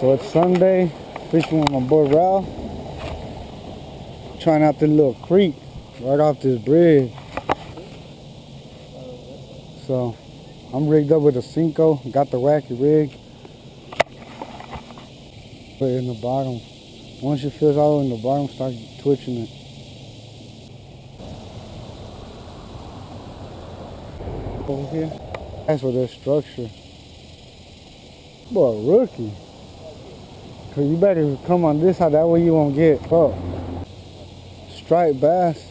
So it's Sunday, fishing with my boy Ralph. Trying out this little creek right off this bridge. So I'm rigged up with a Cinco, got the wacky rig. Put it in the bottom. Once it feels all in the bottom, start twitching it. Over here, that's for their structure. Boy, rookie. Cause you better come on this side, that way you won't get fucked. Striped bass,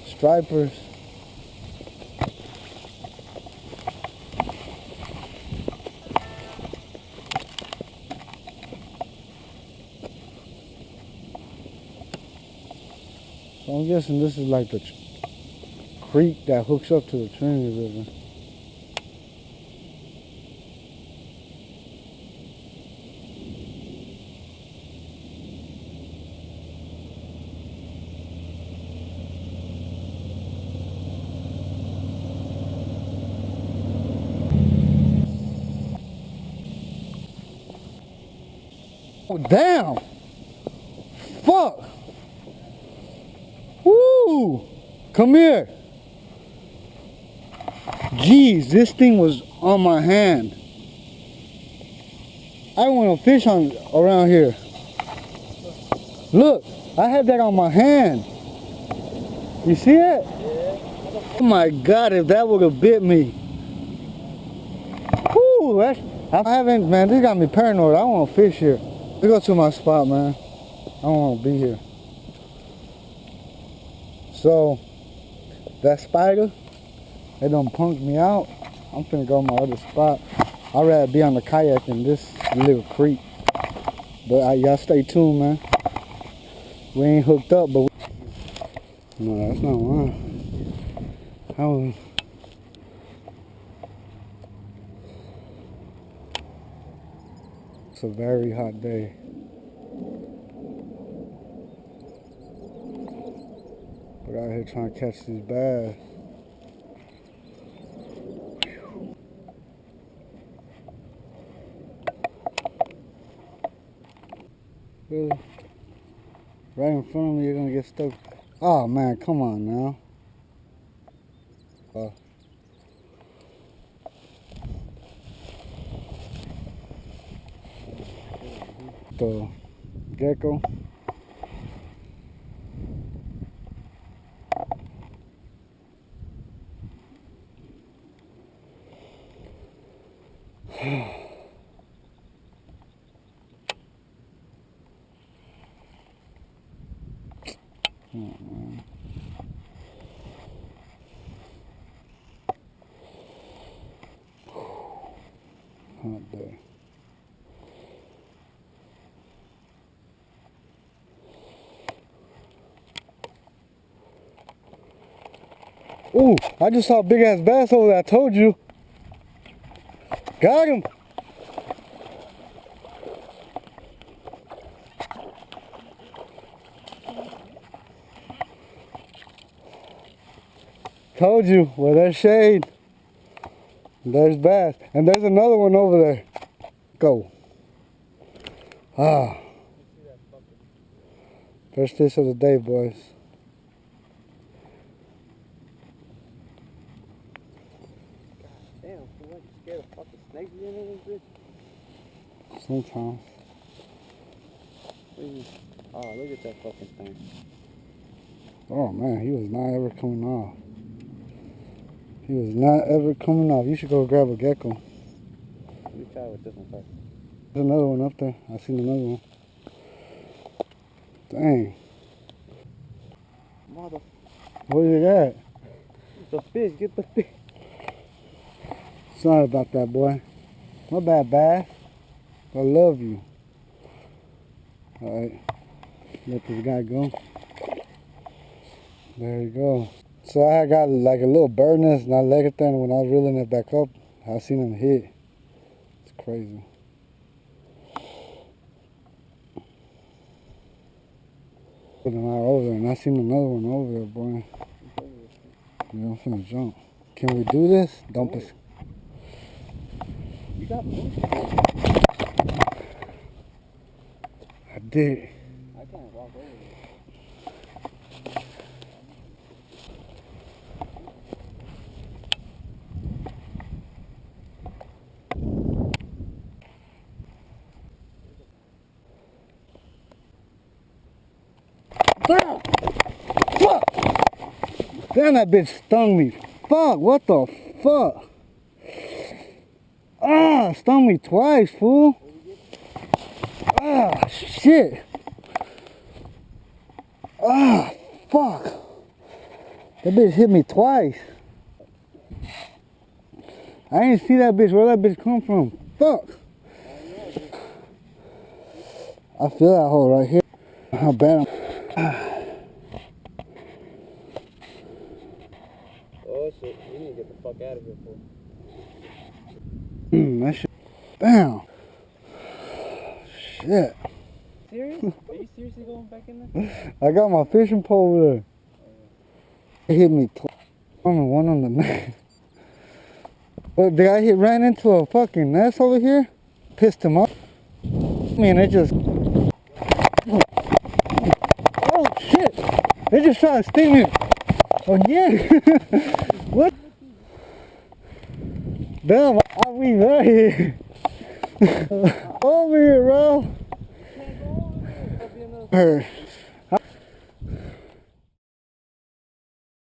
stripers. So I'm guessing this is like the creek that hooks up to the Trinity River. Oh, damn! Fuck! Woo! Come here! Jeez, this thing was on my hand. I don't want to fish around here. Look, I had that on my hand. You see it? Yeah. Oh my God, if that would have bit me. Woo! I haven't, man, this got me paranoid. I want to fish here. Let's go to my spot, man. I don't want to be here. So, that spider, it done punked me out. I'm finna go to my other spot. I'd rather be on the kayak in this little creek. But y'all stay tuned, man. We ain't hooked up, but no, that's not mine. It's a very hot day. We're out here trying to catch these bass. Really? Right in front of me, you're gonna get stuck. Oh man, come on now. The gecko. Oh, man. Hot day. Ooh, I just saw a big ass bass over there, I told you. Got him. Told you, where there's shade, there's bass. And there's another one over there. Go. Ah. First fish of the day, boys. Damn, what, you scared of fucking snakes in this bitch? Sometimes. Oh, look at that fucking thing. Oh man, he was not ever coming off. He was not ever coming off. You should go grab a gecko. Let me try with this one first. There's another one up there. I seen another one. Dang. Mother. What is that? It's a fish. Get the fish. Sorry about that, boy. My bad, bass. I love you. Alright. Let this guy go. There you go. So I got like a little bird nest and I let it there, and when I was reeling it back up, I seen him hit. It's crazy. Put an eye over there, and I seen another one over there, boy. Yeah, I'm finna jump. Can we do this? Dump it. You got me. dick. I can't walk over it. Damn! Fuck! Damn, that bitch stung me. Fuck, what the fuck? Ah, stung me twice, fool. Ah, shit. Ah, fuck. That bitch hit me twice. I didn't see that bitch. Where that bitch come from? Fuck. I feel that hole right here. How bad Oh shit, we need to get the fuck out of here, fool. that shit. Bam. Shit. Serious? Are you seriously going back in there? I got my fishing pole over there. It hit me twice. One on the neck. But the guy ran into a fucking nest over here. Pissed him off. Man, it just... Oh, shit. They just tried to sting me again. What? Damn, we right here. Over here, bro. Can't go over there. There'll be another...